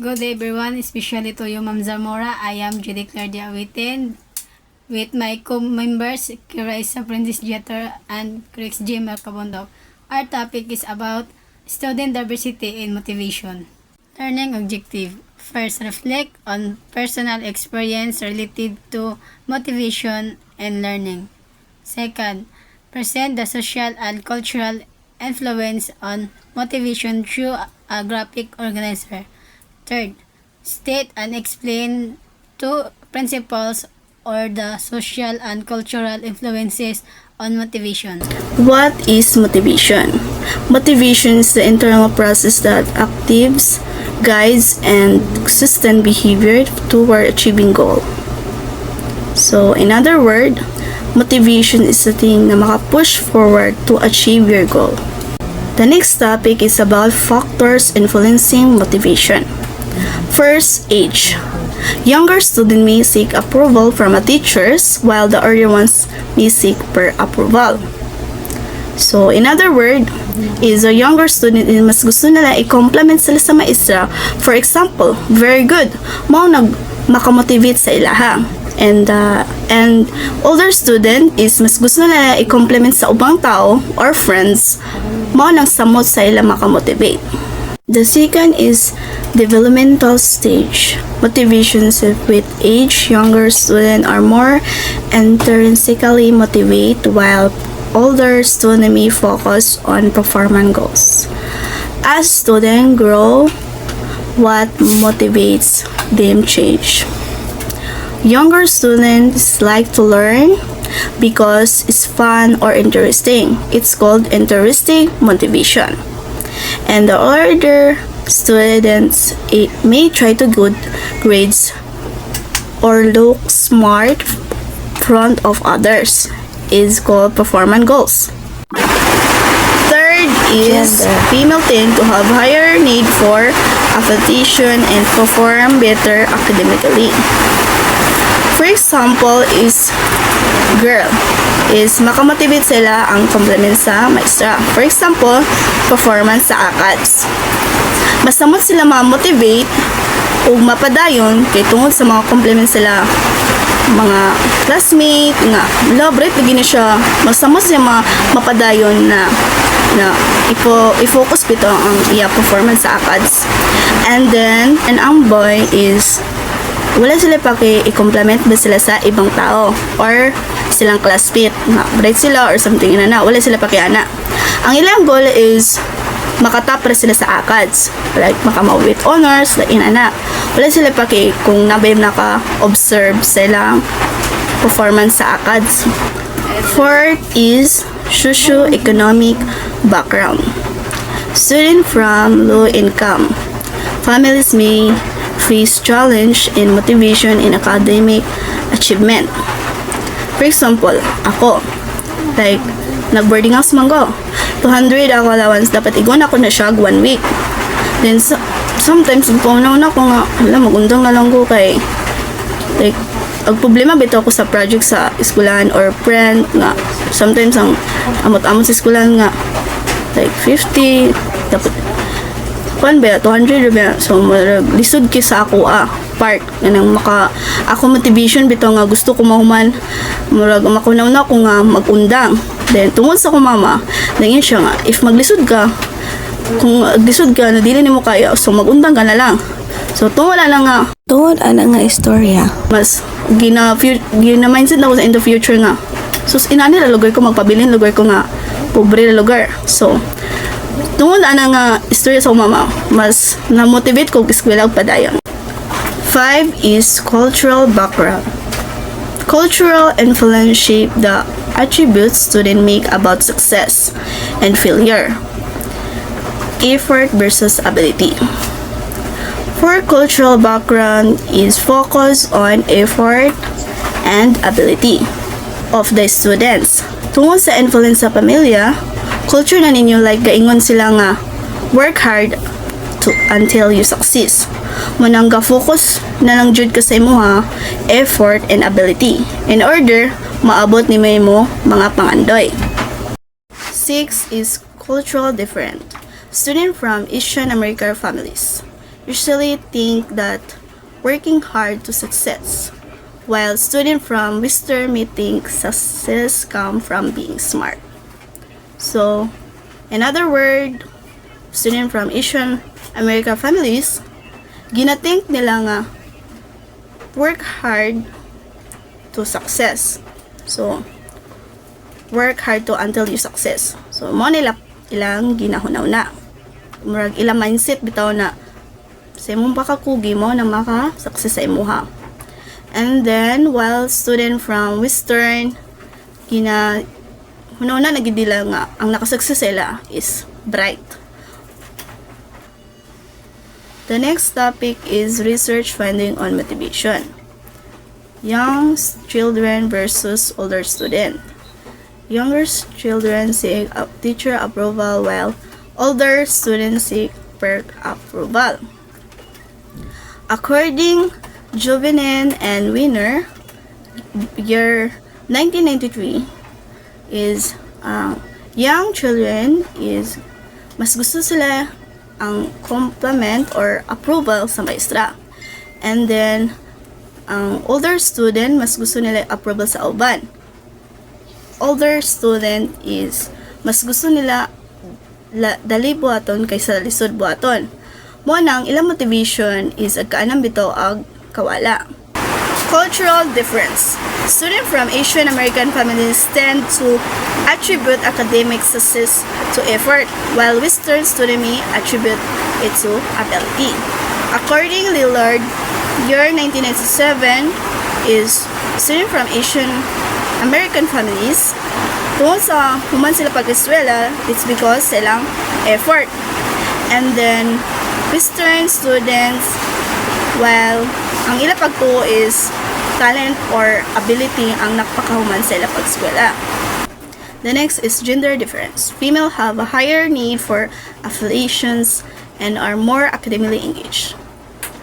Good day everyone, especially to you Ma'am Zamora. I am Judy Claire Diawitin with my co-members Kira Isa Princess Jeter and Chris J. Malcabondok. Our topic is about student diversity and motivation. Learning objective. First, reflect on personal experience related to motivation and learning. Second, present the social and cultural influence on motivation through a graphic organizer. Third, state and explain two principles or the social and cultural influences on motivation. What is motivation? Motivation is the internal process that activates, guides, and consistent behavior toward achieving goal. So, in other words, motivation is the thing na maka-push forward to achieve your goal. The next topic is about factors influencing motivation. First, age. Younger student may seek approval from a teachers while the older ones may seek per approval. So, in other words, is a younger student mas gusto nila i-compliment sila sa maestra. For example, very good. Mao makamotivate sa ilaha. And older student is mas gusto nila i-compliment sa ubang tao or friends. Mao nang samot sa ila makamotivate. The second is developmental stage. Motivations with age, younger students are more intrinsically motivated while older students may focus on performance goals. As students grow, what motivates them change. Younger students like to learn because it's fun or interesting. It's called intrinsic motivation. And the older students may try to good grades or look smart front of others is called performance goals. Third is female tend to have higher need for affiliation and perform better academically. For example is girl is makamotivate sila ang compliment sa maestra. For example, performance sa ACADS. Masamot sila ma-motivate o mapadayon kay tungod sa mga compliment sila mga classmate nga elaborate lagi na siya. Masamot sila mapadayon na i-focus bito ang iya performance sa ACADS. And then ang boy is wala sila i-compliment ba sila sa ibang tao or silang classmate nga bright sila or something na wala sila ana. Ang ilang goal is makatap ra sila sa ACADS, like makamawit honors like inana. Wala sila kung nabay naka-observe silang performance sa ACADS. Fourth is socio-economic background. Student from low income families may face challenge in motivation in academic achievement. For example, ako, like, nag-boarding house man ko. 200 ako allowance, dapat igon ako na siya 1 week. Then, sometimes, na ako nga, magundang na lang ko kay, like, ang problema bito ako sa project sa eskwelahan or friend nga, sometimes, ang amot-amot sa eskwelahan nga, like, 50, dapat, 200 ba? So, lisod ki sa ako part nang ako motivation bito nga gusto ko mahuman makunaw na ako nga magundang. Then tungod sa ko mama nangin siya nga if maglisod ka kung maglisod ka na dili nimo kaya so magundang ka na lang. So tungod ana nga istorya mas gina mindset na ko sa in the future nga so inani ra lugar ko magpabilin lugar ko nga pobre na lugar. So tungod ana nga istorya sa mama mas na-motivate ko eskwela og padayon. 5 is cultural background. Cultural influence shape the attributes students make about success and failure. Effort versus ability. For cultural background is focused on effort and ability of the students. Tungod sa influence sa pamilya, culture na ninyo like gaingon sila nga work hard until you succeed. Manang ga-focus na lang jud ka sa imuha effort and ability in order maabot ni mo mga pangandoy. 6 is cultural different. Student from Asian American families. usually think that working hard to success, while students from Western may think success comes from being smart. So, in other words, students from Asian American families, ginathink nila nga work hard to success. So, work hard to until you success. So, mo nila ilang ginahunaw na. Murag ilang mindset bitaw na sa imong pakakugi mo na maka-success sa imuha. And then, while student from Western, hunaw na nagidila nga ang nakasuccess sila is bright. The next topic is research finding on motivation. Young children versus older student. Younger children seek teacher approval while older students seek peer approval. According Juvenin and Wiener, year 1993 is young children is mas gusto sila ang compliment or approval sa maestra. And then, ang older student, mas gusto nila approval sa uban. Older student is, mas gusto nila dali buhaton kaysa lisod buhaton. Mo nang ilang motivation is agkaanang bitaw ag kawala. Cultural difference. Students from Asian American families tend to attribute academic success to effort, while Western students may attribute it to ability. According Lillard, year 1997 is students from Asian American families. Kung sa human sila pag-eskwela, it's because silang effort. And then, Western students, well, ang ila pagtuo is talent or ability ang nakpakahuman sa ila pag-eskwela. The next is gender difference. Female have a higher need for affiliations and are more academically engaged.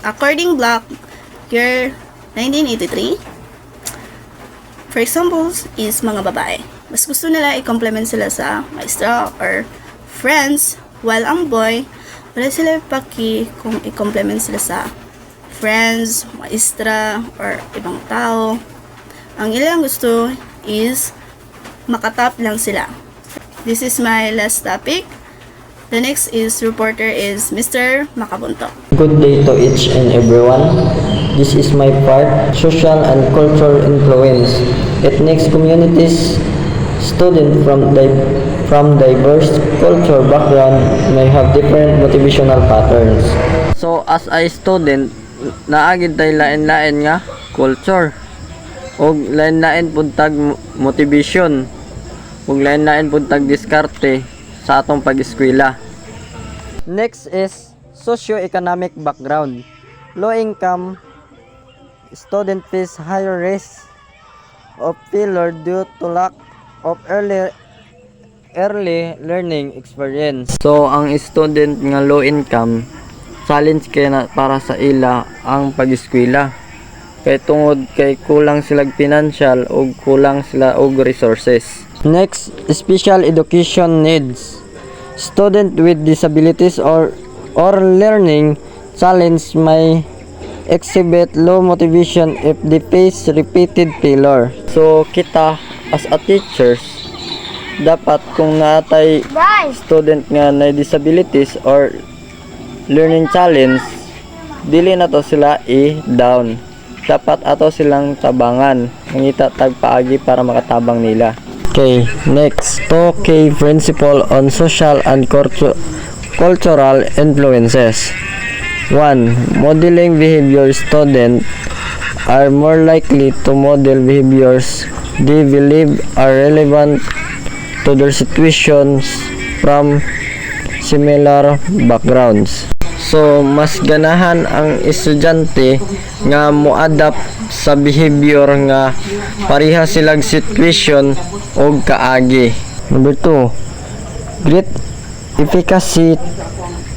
According Black, year 1983, for example, is mga babae. Mas gusto nila i-compliment sila sa maestra or friends, while ang boy, wala sila paki kung i-compliment sila sa friends, maestra, or ibang tao. Ang ilang gusto is makatap lang sila. This is my last topic. The next is reporter is Mr. Makabuntok. Good day to each and everyone. This is my part, social and cultural influence. Ethnic communities, students from diverse cultural background may have different motivational patterns. So as a student, naagid tay lain-lain nga culture og lain-lain pud tag motivation ug lain-lain pud tag diskarte sa atong pag-eskwela. Next is socio-economic background. Low income student face higher risk of failure due to lack of early learning experience. So ang student nga low income challenge kay na para sa ila ang pag-eskwela. Kay tungod kay kulang sila financial o kulang sila og resources. Next, special education needs. Student with disabilities or learning challenge may exhibit low motivation if they face repeated failure. So kita as a teachers dapat kung natay student nga na disabilities or learning challenge, dili na to sila i-down. Dapat ato silang tabangan, mangita tagpaagi para makatabang nila. Okay, next, 2K principle on social and cultural influences. 1. Modeling behavior. Students are more likely to model behaviors they believe are relevant to their situations from similar backgrounds. So, mas ganahan ang estudyante nga mo-adapt sa behavior nga pareha silang situation o kaagi. Number 2. Great efficacy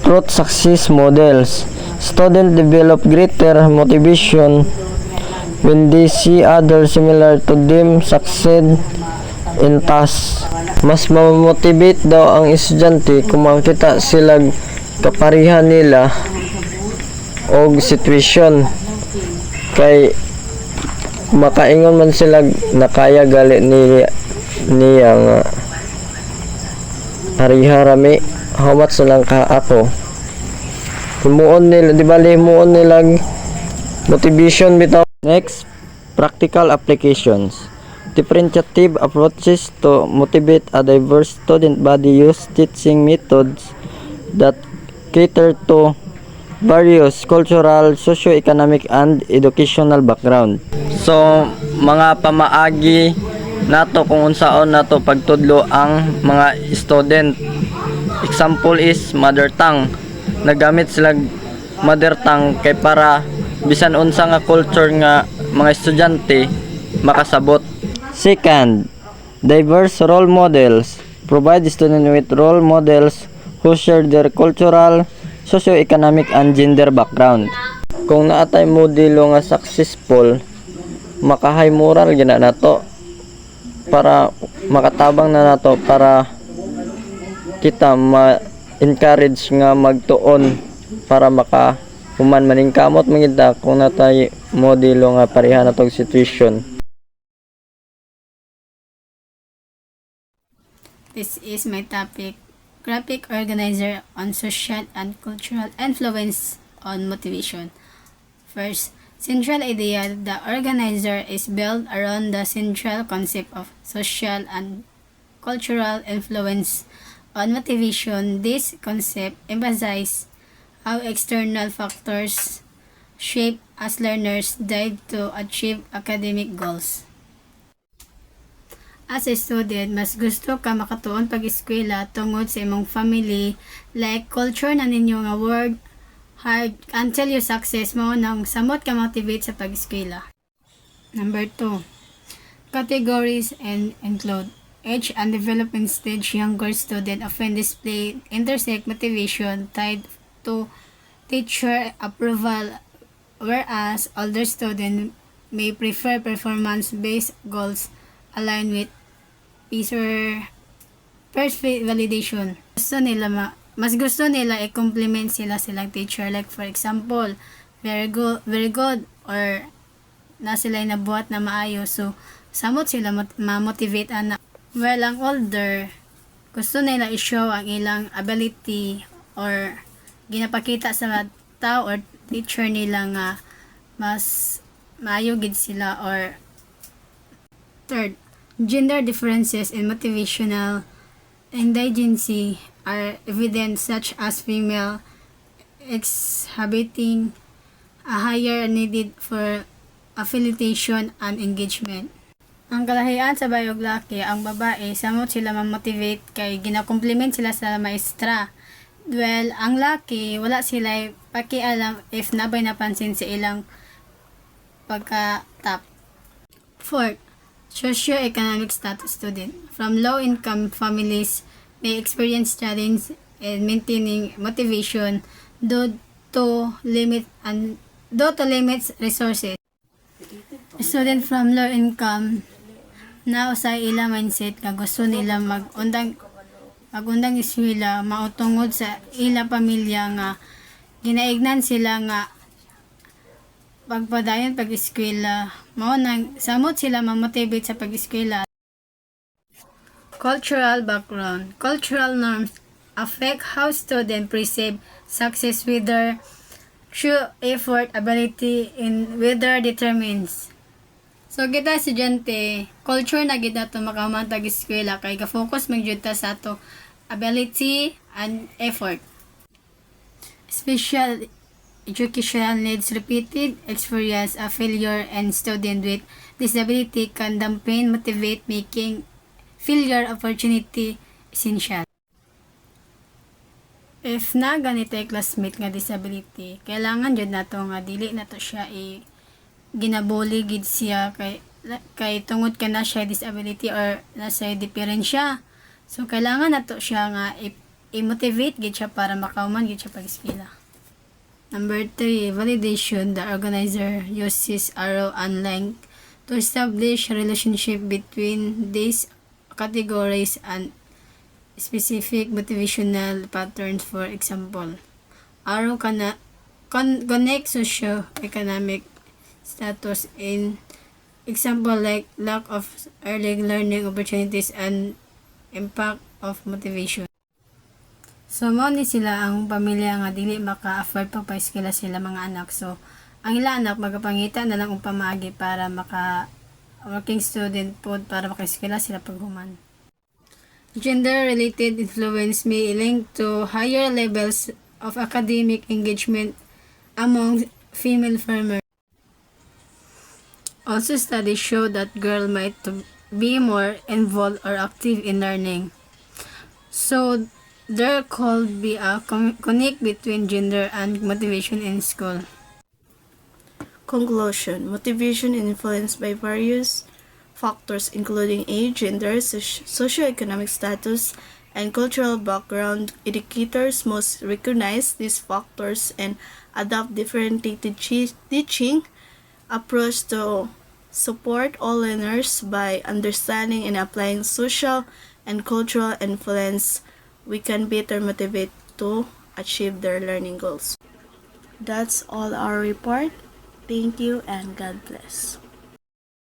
through success models. Students develop greater motivation when they see others similar to them succeed in tasks. Mas ma-motivate daw ang estudyante kung makita silang kaparihan nila og situation kay makaingon man sila nakaya gali niya nga hariharami how much na lang ka ako himuon nila di ba himuon nila motivation bitaw. Next, practical applications. Differentiative approaches to motivate a diverse student body use teaching methods that cater to various cultural, socio-economic, and educational background. So, mga pamaagi nato kung unsaon nato pagtudlo ang mga student. Example is mother tongue. Nagamit sila mother tongue kay para bisan unsa nga culture nga mga estudyante makasabot. Second, diverse role models. Provide students with role models who share their cultural, socio-economic, and gender background. Kung naatay modelo nga successful, maka-high moral gina nato para makatabang na nato para kita ma-encourage nga magtuon para maka human maning kamot mangita kung natay modelo nga pareha na tong situation. This is my topic, graphic organizer on social and cultural influence on motivation. First, central idea, the organizer is built around the central concept of social and cultural influence on motivation. This concept emphasizes how external factors shape as learners strive to achieve academic goals. As a student, mas gusto ka makatuon pag-eskwela tungod sa imong family, like culture na ninyo nga work hard until you success mo nang samot ka motivate sa pag-eskwela. Number 2. Categories and include age and development stage. Younger student often display intersect motivation tied to teacher approval, whereas older students may prefer performance-based goals aligned with peer validation. Mas gusto nila i-compliment silang teacher, like for example, very good or na sila nabuhat na maayo, so samot sila ma-motivate ana. Well, ang older gusto nila i-show ang ilang ability or ginapakita sa tao or teacher nila nga mas maayo gid sila. Or third, gender differences in motivational indigency are evident, such as female exhibiting a higher needed for affiliation and engagement. Ang kalahian sa bayog laki, ang babae samot sila ma-motivate kay gina-compliment sila sa maestra. Well, ang laki, wala sila pakialam if nabay napansin sa ilang pagka-top. Fourth, socio-economic status student. From low-income families may experience challenge in maintaining motivation due to limits resources. Student from low-income na sa ilang mindset nga gusto nila magundang eskwela mautungod sa ilang pamilya nga ginaignan sila nga pagpadayon pag-eskwela, mao nang samot sila ma-motivate sa pag-eskwela. Cultural background. Cultural norms affect how students perceive success, whether true effort, ability, and whether determines. So kita estudyante, culture na gid nato makahuman tag-eskwela kay ga-focus magyud ta sa ato ability and effort. Special educational needs, repeated experience of failure, and student with disability can dampen motivate, making failure opportunity essential. If na ganito ay classmate nga disability, kailangan jud nato nga dili nato siya ginabuli gid siya kay tungod ka na siya disability or nasa diferensya. So kailangan nato siya nga i-motivate gid siya para makahuman gid siya pag-eskwela. Number 3, validation. The organizer uses arrow and length to establish a relationship between these categories and specific motivational patterns. For example, arrow kana connect socio-economic status in example like lack of early learning opportunities and impact of motivation. So, mao ni sila ang pamilya nga dili maka-afford pa pa-eskwela sila mga anak. So, ang ilang anak magapangita na lang upang maagi para working student po para maka-eskwela sila paghuman. Gender-related influence may link to higher levels of academic engagement among female farmers. Also, studies show that girls might to be more involved or active in learning. So, there could be a connect between gender and motivation in school. Conclusion. Motivation is influenced by various factors including age, gender, socioeconomic status, and cultural background. Educators must recognize these factors and adopt differentiated teaching approach to support all learners. By understanding and applying social and cultural influence, we can better motivate to achieve their learning goals. That's all our report. Thank you and God bless.